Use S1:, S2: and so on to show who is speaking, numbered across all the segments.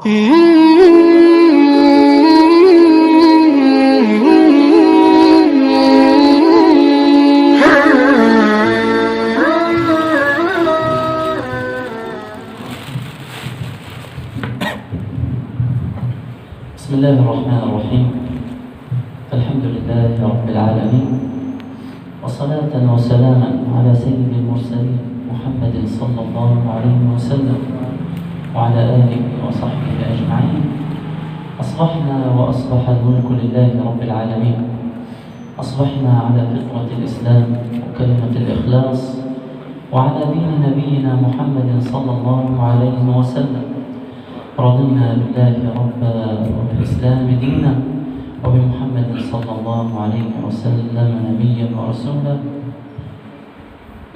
S1: بسم الله الرحمن الرحيم. الحمد لله رب العالمين، وصلاة وسلاما على سيد المرسلين محمد صلى الله عليه وسلم وعلى آله وصحبه أجمعين. أصبحنا وأصبح الملك لله رب العالمين. أصبحنا على فطرة الإسلام وكلمة الإخلاص وعلى دين نبينا محمد صلى الله عليه وسلم. رضينا بالله ربا وبالإسلام دينا وبمحمد صلى الله عليه وسلم نبيا ورسولا.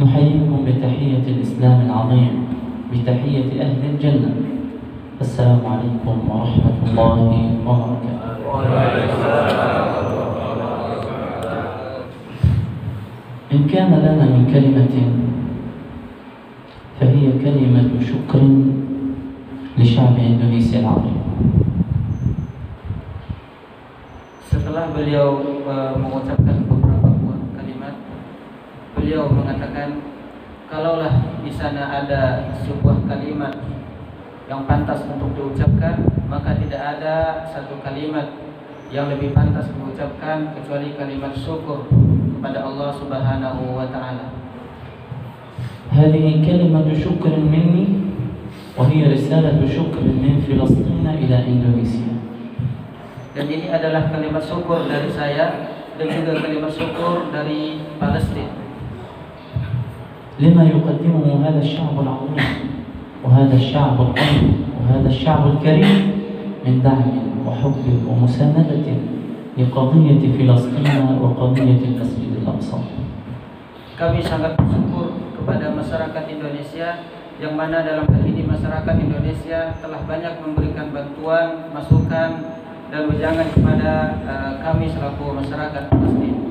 S1: نحييكم بتحية الإسلام العظيم، بتحية أهل الجنة. السلام عليكم ورحمة الله وبركاته. إن كان لنا من كلمة فهي كلمة شكر لشعب Indonesia العظيم.
S2: Setelah beliau mengucapkan beberapa buah kalimat, beliau mengatakan, kalaulah di sana ada sebuah kalimat yang pantas untuk diucapkan, maka tidak ada satu kalimat yang lebih pantas diucapkan kecuali kalimat syukur kepada Allah Subhanahu wa taala.
S1: هذه كلمة شكر مني وهي رسالة شكر من فلسطين إلى إندونيسيا.
S2: Dan ini adalah kalimat syukur dari saya dan juga kalimat syukur dari Palestina.
S1: لما يقدمه هذا الشعب العظيم وهذا الشعب الطيب وهذا الشعب الكريم من دعم وحب ومساندة لقضية فلسطين وقضية المسجد الأقصى.
S2: Kami sangat bersyukur kepada masyarakat Indonesia, yang mana dalam hal ini masyarakat Indonesia telah banyak memberikan bantuan, masukan, dan wejangan kepada kami selaku masyarakat Palestina.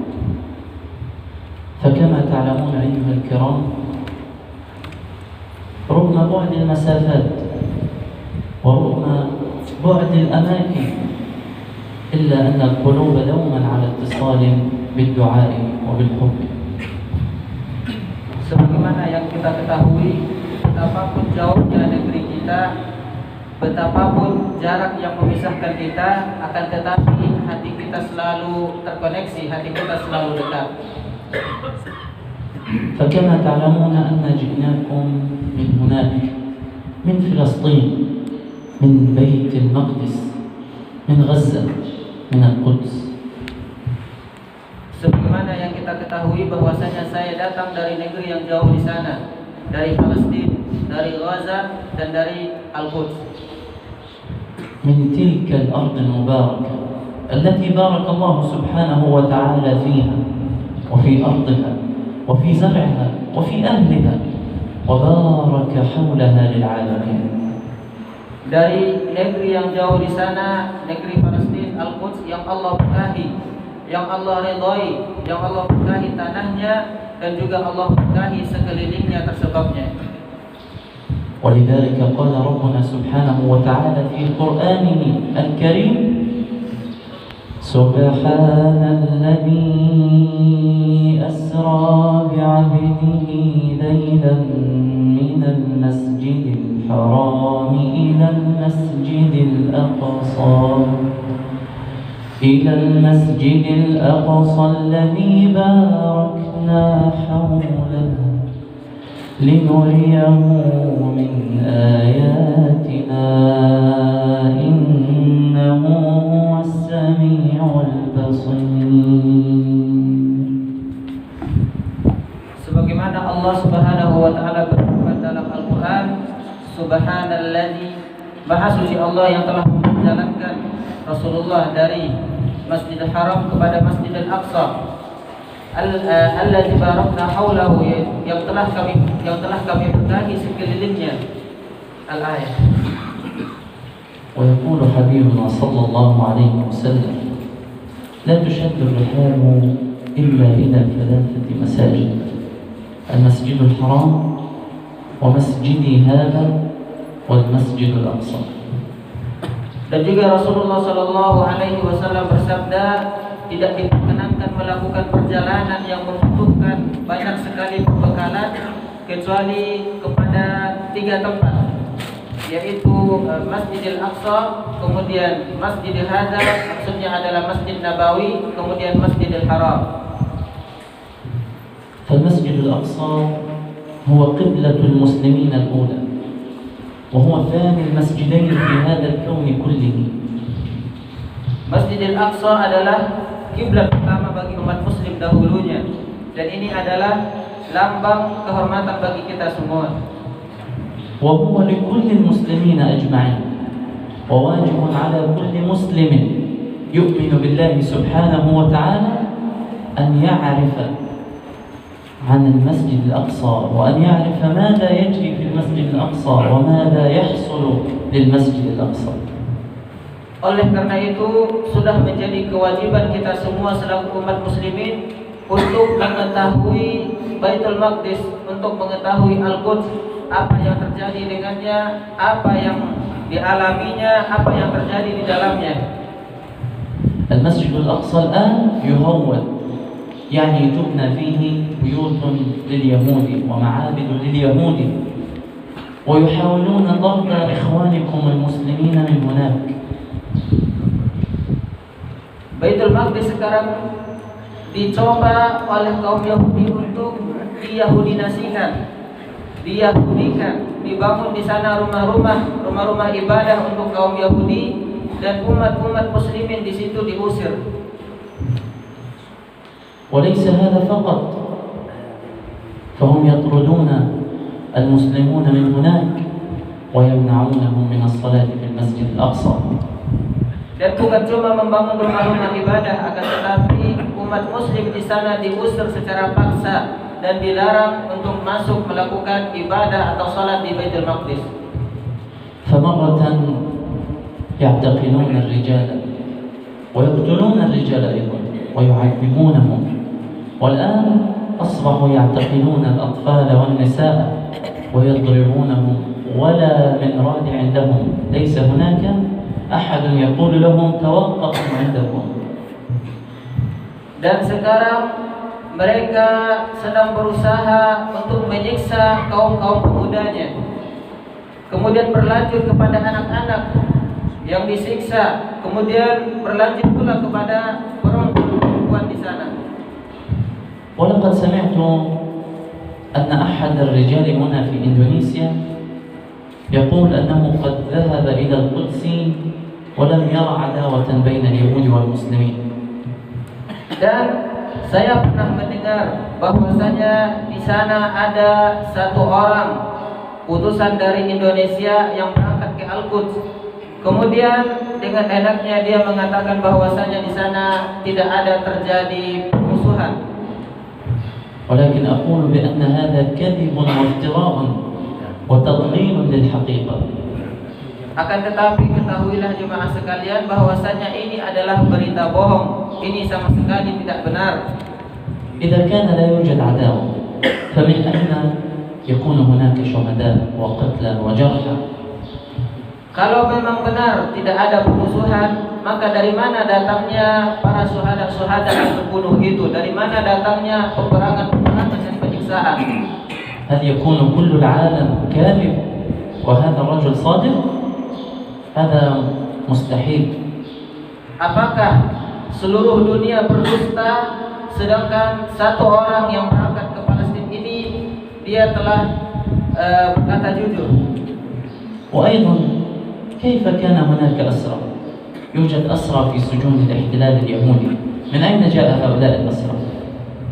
S1: فكما تعلمون أيها الكرام، رغم بعد المسافات ورغم بعد الأماكن إلا أن القلوب دوما على اتصال بالدعاء وبالحب.
S2: Sebagaimana yang kita ketahui, betapapun jauhnya negeri kita, betapapun jarak yang memisahkan kita, akan tetapi hati kita selalu terkoneksi, hati kita selalu dekat.
S1: فكما تعلمون أن جئناكم من هناك، من فلسطين، من بيت المقدس، من غزة، من القدس.
S2: Sebagaimana yang kita ketahui bahwasanya saya datang dari negeri yang jauh di sana, dari Palestina, dari Gaza, dan dari Al-Quds.
S1: من تلك الأرض المباركة التي بارك الله سبحانه وتعالى فيها وفي أرضها وفي زرعها وفي أهلها وبارك حولها للعالمين.
S2: Dari negeri yang jauh di sana, negeri Palestina, Al-Quds, yang Allah berkahi, yang Allah ridhai, yang Allah berkahi tanahnya, dan juga Allah berkahi sekelilingnya tersebabnya.
S1: ولذلك قال ربنا سبحانه وتعالى في قرآنه الكريم: سبحان الذي أسرى بعبده ليلا من المسجد الحرام إلى المسجد الأقصى الذي باركنا حوله لنريه من آياتنا إنه هو السميع البصير.
S2: Sebagaimana Allah Subhanahu wa taala berfirman dalam Al-Qur'an, Subhanalladzi, Maha suci Allah yang telah menjalankan Rasulullah dari Masjidil Haram kepada Masjidil Aqsa, alladzi barakna haulahu, yang telah kami berkahi sekelilingnya. Al-ayat.
S1: ويقول حبيبنا صلى الله عليه وسلم: لا تشد الرحال إلا إلى ثلاثة مساجد: المسجد الحرام ومسجدي هذا والمسجد الأقصى.
S2: Dan juga Rasulullah Shallallahu Alaihi Wasallam bersabda, tidak diperkenankan melakukan perjalanan yang membutuhkan banyak sekali perbekalan kecuali kepada 3 tempat, yaitu Masjidil Aqsa, kemudian Masjidil Hadza, maksudnya adalah Masjid Nabawi, kemudian Masjidil Haram.
S1: فالمسجد الأقصى هو قبلة المسلمين الأولى، وهو ثاني المسجدين في هذا الكون كله.
S2: Masjidil Aqsa adalah kiblat pertama bagi umat muslim dahulunya, dan ini adalah lambang kehormatan bagi kita semua.
S1: وهو لكل المسلمين أجمعين، وواجب على كل مسلم يؤمن بالله سبحانه وتعالى أن يعرف عن المسجد الأقصى، وأن يعرف ماذا يجري في المسجد الأقصى وماذا يحصل للمسجد الأقصى.
S2: Oleh karena itu sudah menjadi kewajiban kita semua selaku umat muslimin untuk mengetahui Baitul Maqdis, untuk mengetahui Al-Quds, apa yang terjadi dengannya, apa yang dialaminya, apa yang terjadi di dalamnya.
S1: المسجد الأقصى الآن يهود، يعني تبنى فيه بيوت لليهود ومعابد لليهود، ويحاولون ضرب إخوانكم المسلمين من هناك.
S2: Baitul Maqdis sekarang dicoba oleh kaum Yahudi untuk diyahudinasikan, diyahudikan, dibangun di sana rumah-rumah ibadah untuk kaum Yahudi, dan umat-umat muslimin di situ diusir.
S1: وليس هذا فقط، فهم يطردون المسلمون من هناك ويمنعونهم من الصلاة في المسجد الأقصى.
S2: Dan bukan cuma membangun rumah-rumah ibadah, akan tetapi umat muslim di sana diusir secara paksa dan dilarang untuk masuk melakukan ibadah atau salat di Baitul Maqdis.
S1: فمرة يعتقلون الرجال ويقتلون الرجال أيضا ويعذبونهم، والآن أصبحوا يعتقلون الأطفال والنساء ويضربونهم ولا من رادع لهم، ليس هناك أحد يقول لهم توقفوا عندكم.
S2: Dan sekarang mereka sedang berusaha untuk menyiksa kaum-kaum pemudanya, kemudian berlanjut kepada anak-anak yang disiksa, kemudian berlanjut pula kepada perempuan di sana.
S1: ولقد سمعت أن أحد الرجال هنا في إندونيسيا يقول أنه قد ذهب إلى القدس ولم يرى عداوة بين اليهود والمسلمين.
S2: Dan saya pernah mendengar bahwasanya di sana ada satu orang utusan dari Indonesia yang berangkat ke Al-Quds. Kemudian dengan enaknya dia mengatakan bahwasanya di sana tidak ada terjadi permusuhan.
S1: ولكن أقول بأن هذا كذب وافتراء وتضليل للحقيقة.
S2: Akan tetapi ketahuilah jemaah sekalian bahwasanya ini adalah berita bohong. Ini sama sekali tidak benar.
S1: إذا كان لا يوجد عداوة فمن أين يكون هناك شهداء وقتلى وجرحى؟
S2: Kalau memang benar tidak ada permusuhan, maka dari mana datangnya para syuhada yang terbunuh itu? Dari mana datangnya peperangan-peperangan dan penyiksaan?
S1: هل يكون كل العالم كاذب وهذا الرجل صادق؟ هذا مستحيل.
S2: Apakah seluruh dunia berdusta sedangkan satu orang yang berangkat ke Palestina ini dia telah berkata jujur?
S1: وأيضا كيف كان هناك أسرى؟ يوجد أسرى في سجون الاحتلال اليهودي، من أين جاء هؤلاء الأسرى؟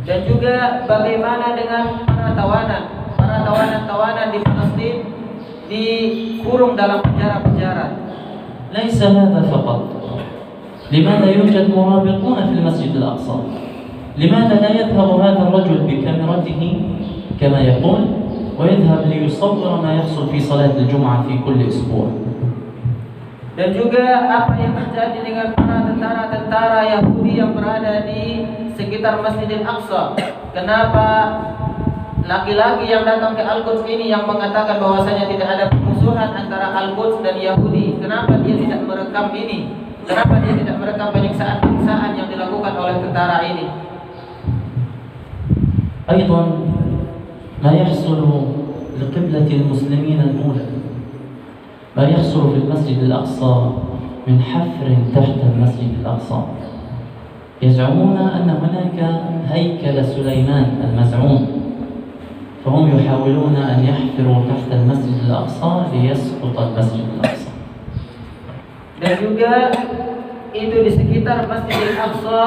S2: Dan juga bagaimana dengan para tawanan di Palestina dikurung dalam penjara-penjara?
S1: ليس هذا فقط، لماذا يوجد مرابطون في المسجد الأقصى؟ لماذا لا يذهب هذا الرجل بكاميرته كما يقول ويذهب ليصور ما يحصل في صلاة الجمعة في كل أسبوع؟
S2: Dan juga apa yang terjadi dengan para tentara-tentara Yahudi yang berada di sekitar Masjidil Aqsa? Kenapa laki-laki yang datang ke Al-Quds ini yang mengatakan bahwasanya tidak ada permusuhan antara Al-Quds dan Yahudi, kenapa dia tidak merekam merekam ini? Kenapa dia tidak merekam penyiksaan-penyiksaan yang dilakukan oleh tentara ini?
S1: أيضا ما يحصل لقبلة المسلمين الأولى، ما يحصل في المسجد الأقصى من حفر تحت المسجد الأقصى. يزعمون أن هناك هيكل سليمان المزعوم، فهم يحاولون أن يحفروا تحت المسجد الأقصى ليسقط المسجد الأقصى.
S2: Dan juga itu di sekitar Masjidil Aqsa,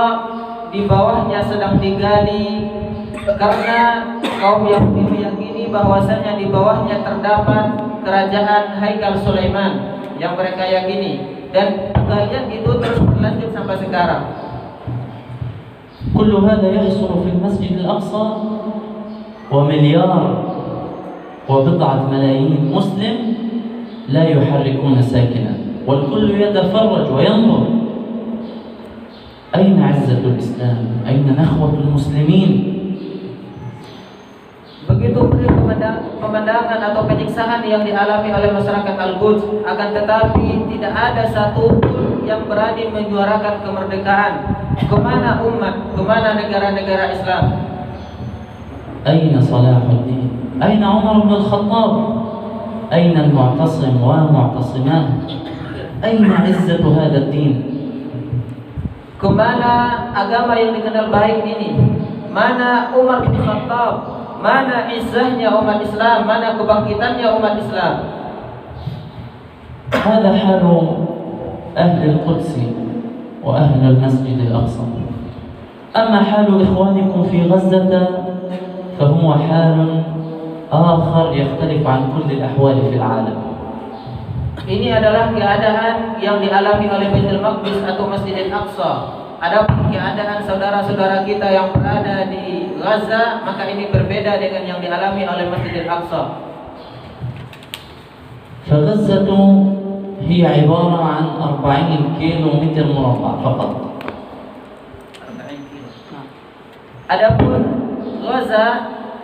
S2: di bawahnya sedang digali karena kaum Yahudi meyakini bahwasanya di bawahnya terdapat kerajaan Haikal Sulaiman yang mereka yakini, dan penggalian itu terus berlanjut sampai sekarang.
S1: كل هذا يحصل في المسجد الأقصى ومليار وبضعة ملايين مسلم لا يحركون ساكنا، والكل يتفرج وينظر. أين عزة الإسلام؟ أين نخوة المسلمين؟
S2: Begitu pemandangan atau penyiksaan yang dialami oleh masyarakat Al-Quds, akan tetapi tidak ada satupun yang berani menyuarakan kemerdekaan. Kemana umat? Kemana negara-negara Islam?
S1: أين صلاح الدين؟ أين عمر بن الخطاب؟ أين المعتصم ومعتصماه؟ أين عزة هذا الدين؟
S2: Kemana agama yang dikenal baik ini? Mana Umar bin Khattab? Mana izzahnya umat Islam? Mana kebangkitannya umat Islam?
S1: هذا حال أهل القدس وأهل المسجد الأقصى. أما حال إخوانكم في غزة فهو حال آخر يختلف عن كل الأحوال في العالم.
S2: Ini adalah keadaan yang dialami oleh Baitul Maqdis atau Masjidil Aqsa. Adapun keadaan saudara-saudara kita yang berada di Gaza, maka ini berbeda dengan yang dialami oleh Masjidil Aqsa.
S1: فغزة هي عبارة عن 40 كيلو متر مربع فقط.
S2: Adapun Gaza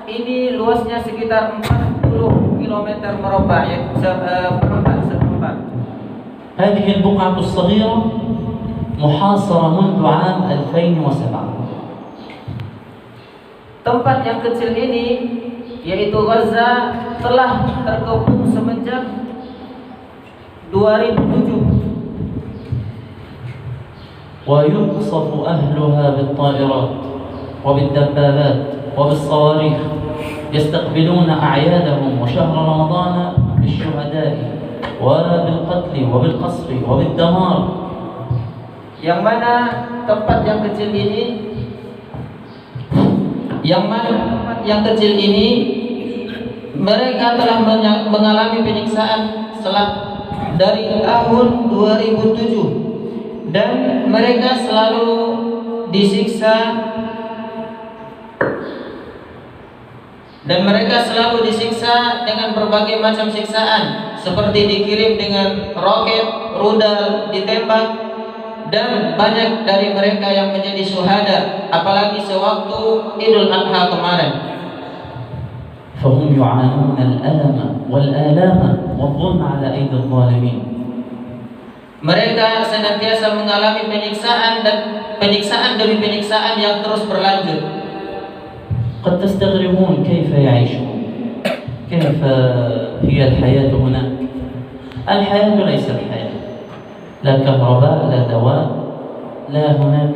S2: ini luasnya sekitar 40 km merubah, ya, seperempat.
S1: هذه البقعة الصغيرة محاصرة منذ عام 2007.
S2: Tempat yang kecil ini, yaitu Gaza, telah terkepung semenjak 2007.
S1: ويقصف أهلها بالطائرات وبالدبابات وبالصواريخ، يستقبلون أعيادهم وشهر رمضان بالشهداء وبالقتل وبالقصف وبالدمار.
S2: Yang mana tempat yang kecil ini, mereka telah mengalami penyiksaan dari tahun 2007, dan mereka selalu disiksa dengan berbagai macam siksaan, seperti dikirim dengan roket, rudal, ditembak, dan banyak dari mereka yang menjadi syuhada, apalagi sewaktu Idul Adha kemarin.
S1: فهم يعانون الألم والآلام والظلم على أيدي الظالمين.
S2: Mereka senantiasa mengalami penyiksaan demi penyiksaan yang terus berlanjut.
S1: قد تستغربون كيف يعيشون، كيف هي الحياة هناك. الحياة ليست حياة، لا كهرباء لا دواء،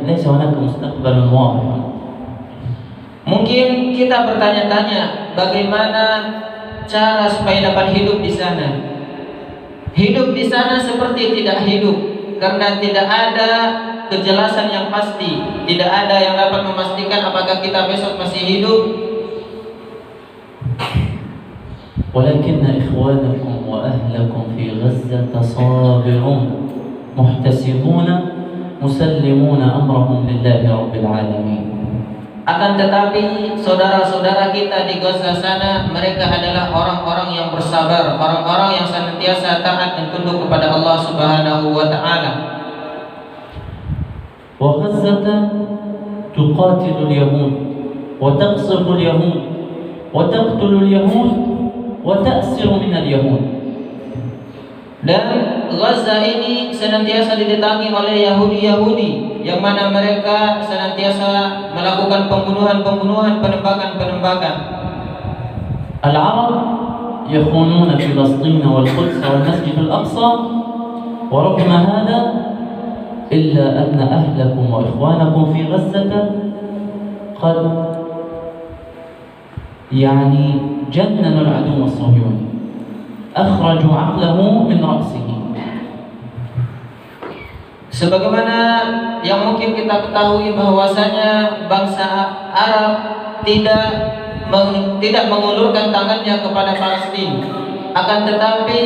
S1: ليس هناك مستقبل واضح.
S2: Mungkin kita bertanya-tanya, bagaimana cara supaya dapat hidup di sana? Hidup di sana seperti tidak hidup, karena tidak ada kejelasan yang pasti, tidak ada yang dapat memastikan apakah kita besok masih hidup.
S1: ولكن إخوانكم وأهلكم في غزة صابرون محتسبون مسلمون أمرهم لله رب العالمين.
S2: Akan tetapi saudara-saudara kita di Gaza sana, mereka adalah orang-orang yang bersabar, orang-orang yang senantiasa taat dan tunduk kepada Allah Subhanahu wa taala.
S1: وغزة تقاتل اليهود وتقصف اليهود وتقتل اليهود وتأسر من اليهود.
S2: Dan Gaza ini senantiasa didatangi oleh Yahudi-Yahudi yang mana mereka senantiasa melakukan pembunuhan-pembunuhan, penembakan-penembakan.
S1: العرب يخونون فلسطين والقدس والمسجد الأقصى، ورغم هذا إلا أن أهلكم وإخوانكم في غزة قد جننوا العدو الصهيوني، أخرجوا عقله من رأسه.
S2: Sebagaimana yang mungkin kita ketahui bahwasanya bangsa Arab tidak mengulurkan tangannya kepada Palestina, akan tetapi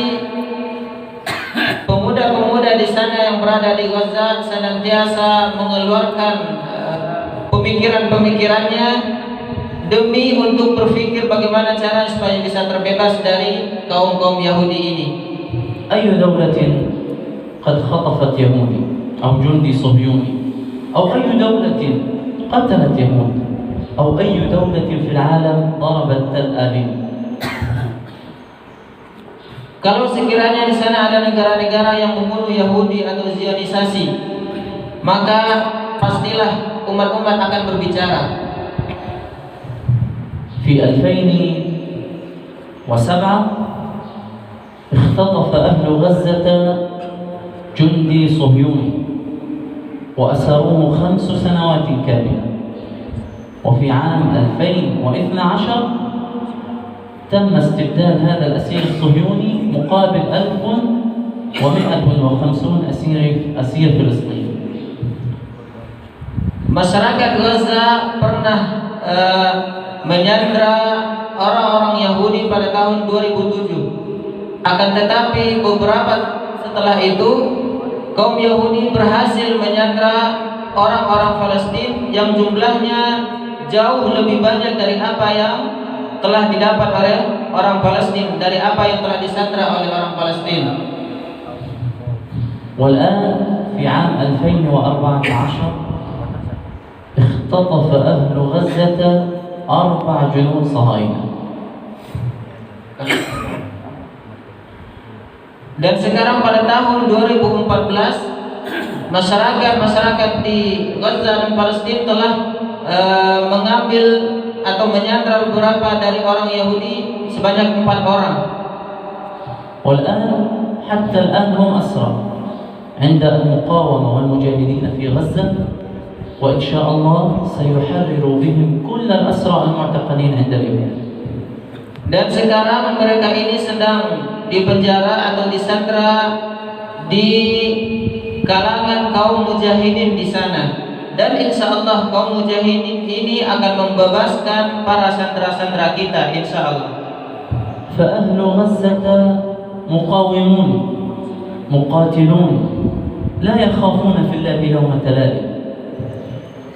S2: pemuda-pemuda di sana yang berada di Gaza senantiasa mengeluarkan pemikiran-pemikirannya demi untuk berpikir bagaimana cara supaya bisa terbebas dari kaum-kaum Yahudi ini.
S1: أي دولة قد خطفت يهودي أو جندي صهيوني أو أي دولة قتلت يهود أو أي دولة في العالم ضربت تل أبيب.
S2: Kalau sekiranya di sana ada negara-negara yang membunuh Yahudi atau Zionisasi, maka pastilah umat-umat akan berbicara.
S1: في 2007 اختطف أهل غزة جندي صهيوني وأسروه 5 سنوات كاملة، وفي عام 2012 تم استبدال هذا الأسير الصهيوني مقابل 1150 أسير فلسطيني.
S2: Masyarakat Gaza pernah menyandra orang-orang Yahudi pada tahun 2007. Akan tetapi beberapa setelah itu kaum Yahudi berhasil menyandra orang-orang Palestina yang jumlahnya jauh lebih banyak dari apa yang telah didapat oleh orang Palestina, dari apa yang telah disandra oleh orang Palestina.
S1: والآن في عام 2014 اختطف أهل غزة 4 جنود صهاينة.
S2: Dan sekarang pada tahun 2014 masyarakat di Gaza dan Palestina telah mengambil atau menyandra beberapa dari orang Yahudi sebanyak 4 orang.
S1: والآن حتى الآن هم أسرى عند المقاومة والمجاهدين في غزة، وإن شاء الله سيحرر بهم كل الأسرى المعتقلين عند اليهود.
S2: Dan sekarang mereka ini sedang dipenjara atau disandra di kalangan kaum mujahidin di sana. Dan insya Allah kaum mujahidin ini akan membebaskan para sandera-sandera kita, insya Allah.
S1: فأهل غزة مقاومون مقاتلون لا يخافون في الله لومة لائم.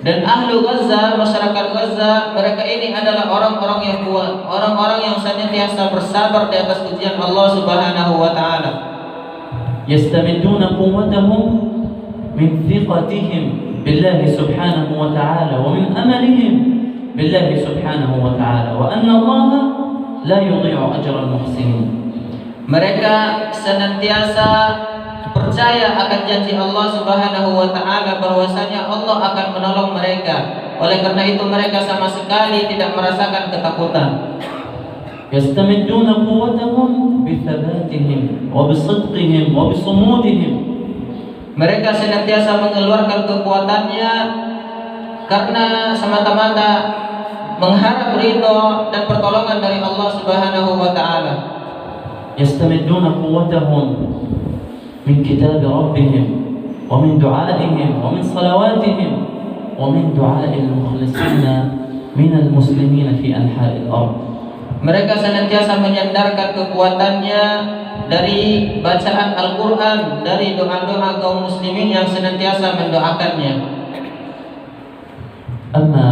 S2: Dan ahlu Gaza, masyarakat Gaza, mereka ini adalah orang-orang yang kuat, orang-orang yang senantiasa bersabar di atas ujian Allah Subhanahu wa taala.
S1: يستمدون قوتهم من ثقتهم بالله سبحانه وتعالى ومن أملهم بالله سبحانه وتعالى وأن الله لا يضيع أجر المحسنين.
S2: Mereka senantiasa percaya akan janji Allah Subhanahu wa taala bahwasanya Allah akan menolong mereka. Oleh karena itu mereka sama sekali tidak merasakan ketakutan.
S1: يستمدون قوتهم بثباتهم وبصدقهم وبصمودهم.
S2: Mereka senantiasa mengeluarkan kekuatannya karena semata-mata mengharap ridho dan pertolongan dari Allah Subhanahu wa taala.
S1: يستمدون قوتهم من كتاب ربهم ومن دعائهم ومن صلواتهم ومن دعاء المخلصين من المسلمين في أنحاء الأرض.
S2: Mereka senantiasa menyandarkan kekuatannya dari bacaan Al-Quran, dari doa-doa kaum muslimin yang senantiasa mendoakannya.
S1: أما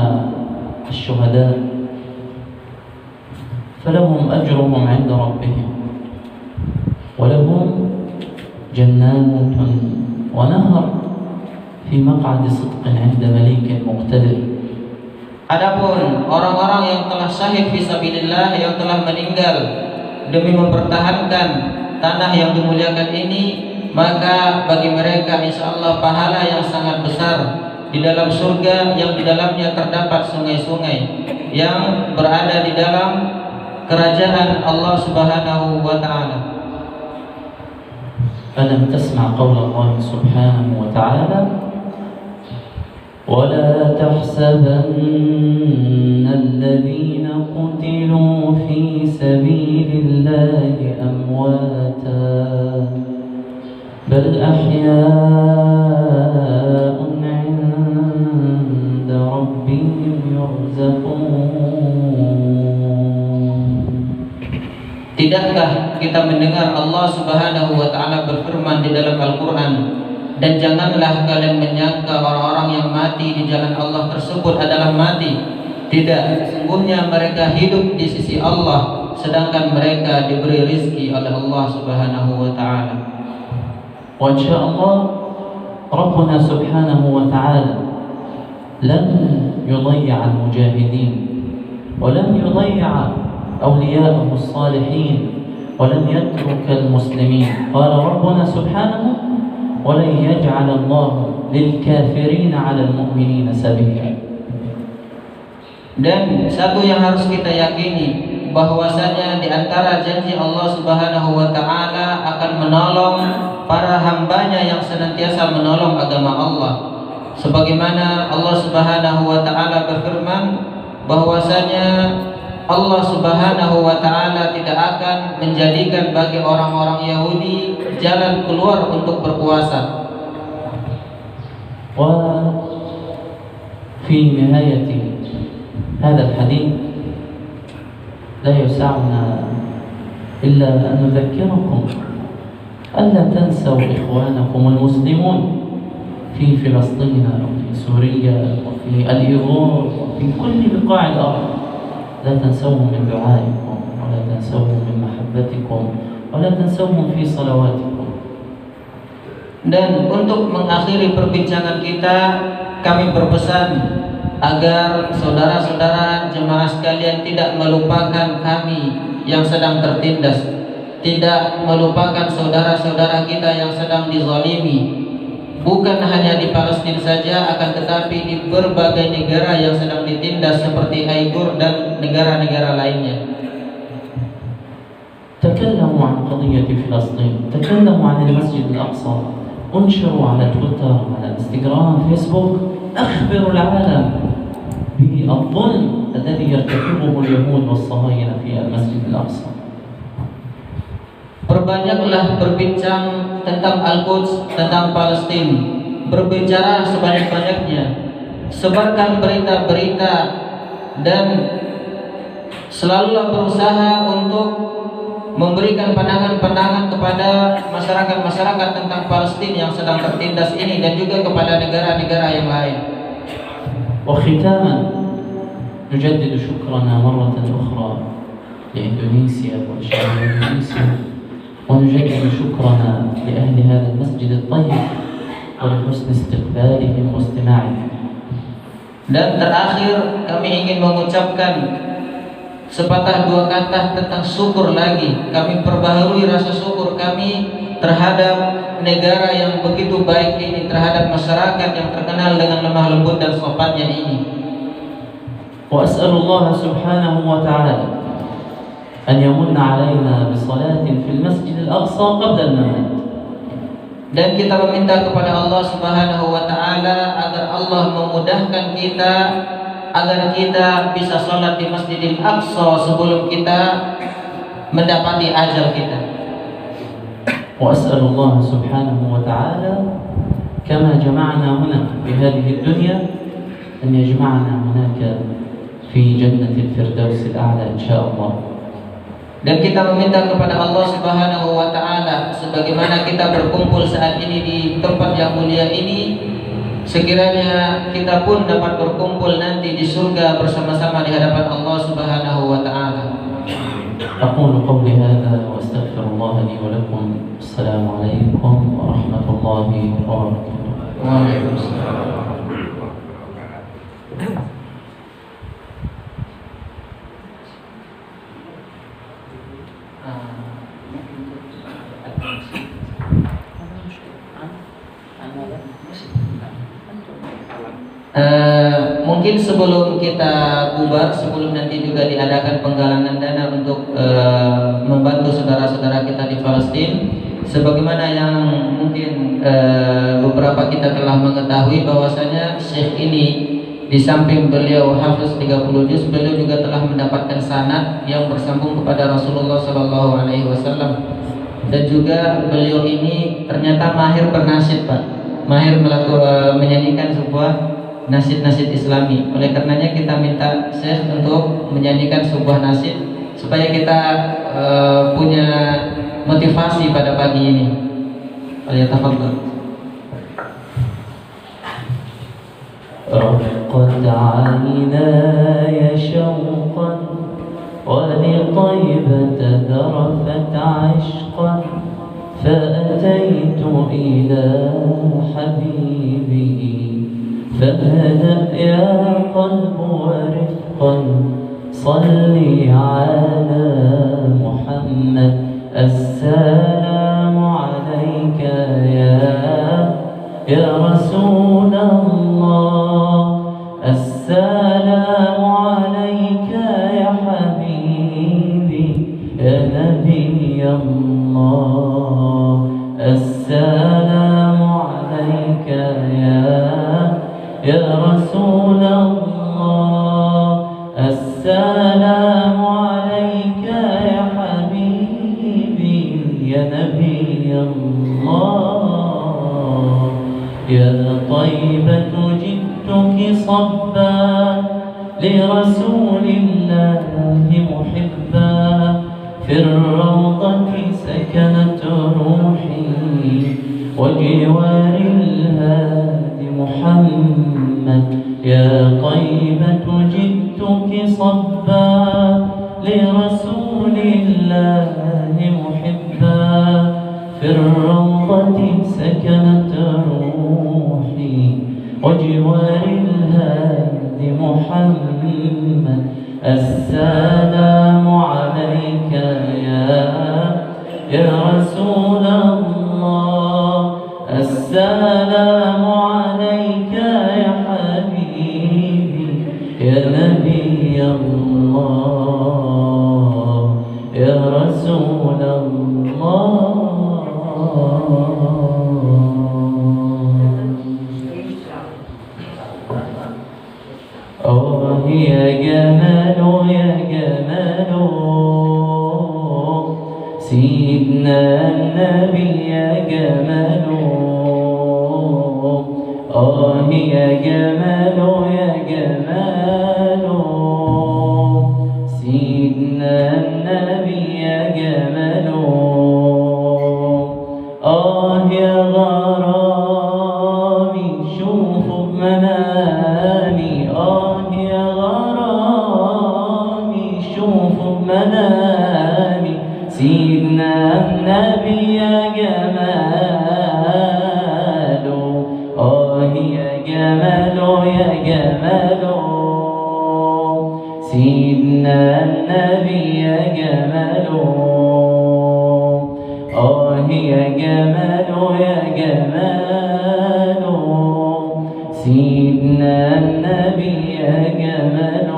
S1: الشهداء فلهم أجرهم عند ربهم ولهم جنات ونهر في مقعد صدق عند مليك مقتدر.
S2: Adapun orang-orang yang telah syahid fisabilillah, yang telah meninggal demi mempertahankan tanah yang dimuliakan ini, maka bagi mereka insyaallah pahala yang sangat besar di dalam surga yang di dalamnya terdapat sungai-sungai yang berada di dalam kerajaan Allah Subhanahu wa taala.
S1: ألم تسمع قول الله سبحانه وتعالى ولا تحسبن الذين قتلوا في سبيل الله أمواتا بل أحياء عند ربهم يرزقون.
S2: Tidakkah kita mendengar Allah Subhanahu wa taala berfirman di dalam Al-Qur'an, dan janganlah kalian menyangka orang-orang yang mati di jalan Allah tersebut adalah mati. Tidak, sesungguhnya mereka hidup di sisi Allah sedangkan mereka diberi rizki oleh Allah Subhanahu wa taala.
S1: Wa insyaallah Rabbuna Subhanahu wa taala lam yudayya' al-mujahidin wa lam yudayya' أولياءه الصالحين ولم يترك المسلمين. قال ربنا سبحانه ولن يجعل الله للكافرين على المؤمنين سبيلا.
S2: Dan satu yang harus kita yakini bahwasanya di antara janji Allah Subhanahu wa taala akan menolong para hambanya yang senantiasa menolong agama Allah. Sebagaimana Allah Subhanahu wa taala berfirman bahwasanya Allah Subhanahu wa taala tidak akan menjadikan bagi orang-orang Yahudi jalan keluar untuk berpuasa.
S1: وفي نهاية هذا الحديث لا يسعنا إلا أن نذكركم ألا تنسوا إخوانكم المسلمون في فلسطين وفي سوريا وفي الإيغور وفي كل بقاع الأرض. لا تنسوهم من دعائكم ولا تنسوهم من محبتكم ولا تنسوهم في صلواتكم.
S2: Dan untuk mengakhiri perbincangan kita, kami berpesan agar saudara-saudara jemaah sekalian tidak melupakan kami yang sedang tertindas, tidak melupakan saudara-saudara kita yang sedang dizalimi. Bukan hanya di Palestina saja, akan tetapi di berbagai negara yang sedang ditindas seperti Aigur dan negara-negara lainnya.
S1: تكلموا عن قضية فلسطين، تكلموا عن المسجد الأقصى، انشروا على تويتر، على انستغرام، فيسبوك، أخبروا العالم بالظلم الذي يرتكبه اليهود والصهاينة في المسجد الأقصى.
S2: Perbanyaklah berbincang tentang Al-Quds, tentang Palestina. Berbicara sebanyak-banyaknya. Sebarkan berita-berita dan selalulah berusaha untuk memberikan pandangan-pandangan kepada masyarakat-masyarakat tentang Palestina yang sedang tertindas ini dan juga kepada negara-negara yang lain.
S1: وختاما نجدد شكرنا مرة أخرى لإندونيسيا وشعب إندونيسيا، ونجدد شكرنا لأهل هذا المسجد الطيب ولحسن استقبالهم واستماعهم.
S2: Dan terakhir kami ingin mengucapkan sepatah dua kata tentang syukur lagi. Kami perbaharui rasa syukur kami terhadap negara yang begitu baik ini, terhadap masyarakat yang terkenal dengan lemah lembut dan sopannya ini.
S1: وأسأل الله سبحانه وتعالى أن يمن علينا بصلاة في المسجد الأقصى قبل الممات.
S2: Dan kita meminta kepada Allah Subhanahu wa taala agar Allah memudahkan kita agar kita bisa salat di Masjidil Aqsa sebelum kita mendapati ajal kita.
S1: وأسأل الله سبحانه وتعالى كما جمعنا هنا في هذه الدنيا أن يجمعنا هناك في جنة الفردوس الأعلى إن شاء الله.
S2: Dan kita meminta kepada Allah Subhanahu wa taala sebagaimana kita berkumpul saat ini di tempat yang mulia ini, sekiranya kita pun dapat berkumpul nanti di surga bersama-sama di hadapan Allah Subhanahu wa taala.
S1: أقول قولي هذا وأستغفر الله لي ولكم. السلام عليكم ورحمة الله وبركاته.
S2: Waalaikumsalam. Mungkin sebelum kita bubar, sebelum nanti juga diadakan penggalangan dana untuk membantu saudara-saudara kita di Palestina, sebagaimana yang mungkin beberapa kita telah mengetahui bahwasanya Syekh ini di samping beliau hafiz 30 juz, beliau juga telah mendapatkan sanad yang bersambung kepada Rasulullah SAW, dan juga beliau ini ternyata mahir bernasyid, Pak, mahir menyanyikan sebuah nasyid-nasyid Islami. Oleh karenanya kita minta Syekh untuk menyanyikan sebuah nasyid supaya kita punya motivasi pada pagi ini. Tafadhal.
S1: رقت عيناي شوقا ولطيبة ذرفت عشقا فأتيت إلى حبيبه فاهدأ يا قلب ورفقا صلي على محمد السلام عليك يا رسول الله السلام عليك يا حبيبي يا نبي الله السلام عليك يا رسول الله السلام عليك يا حبيبي يا نبي الله يا طيبة جئتك صبا لرسول الله محبا في الروضة سكنت روحي وجوار الهادي محمد يا طيبة جئتك صبا لرسول الله محبا في الروضة سكنت روحي وجوار الهادي محمد السلام عليك يا رسول الله السلام عليك يا حبيبي يا نبي الله يا رسول الله يا جمال يا جمال سيدنا النبي يا جمال يا جمال يا جمال سيدنا النبي يا جمال يا غرامي شوفوا بمنامي يا غرامي شوفوا بمنامي سيدنا النبي يا جمال يا جمال يا جمال سيدنا النبي يا جمال يا جمال يا جمال سيدنا النبي يا جمال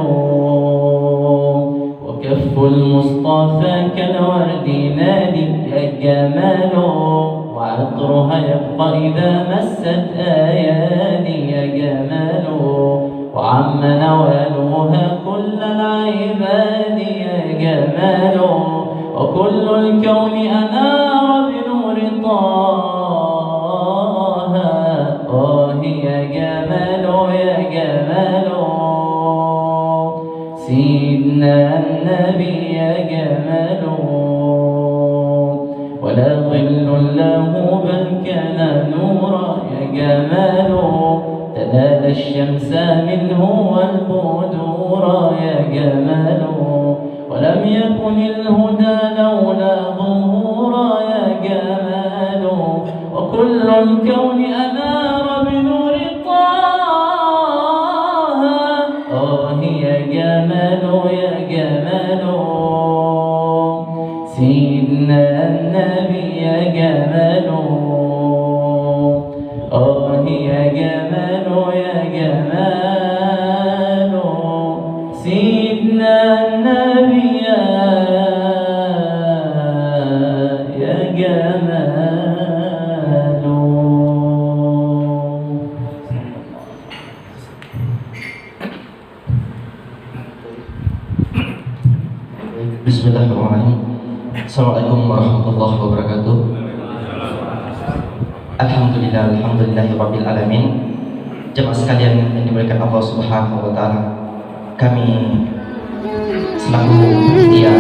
S1: وكف المصطفى كالورد نادي يا جمال وعطرها يبقى إذا مست أيادي يا جمال وعم نوالها كل العباد يا جمال وكل الكون أنار بنور طه يا جمال يا جمال سيدنا النبي يا جمال ولا ظل له بل كان نورا يا جمال تنال الشمس منه والبدور يا جمال ولم يكن الهدى لولا ظهورا يا جمال وكل الكون أنار بنور طه يا جمال يا جمال سيدنا النبي يا جمال يا جمال يا جمال سيدنا النبي يا جمال.
S3: Bismillahirrahmanirrahim. Assalamualaikum warahmatullahi wabarakatuh. Alhamdulillahirabbil alamin. Jemaah sekalian yang dimuliakan Allah Subhanahu wa taala, kami selaku panitia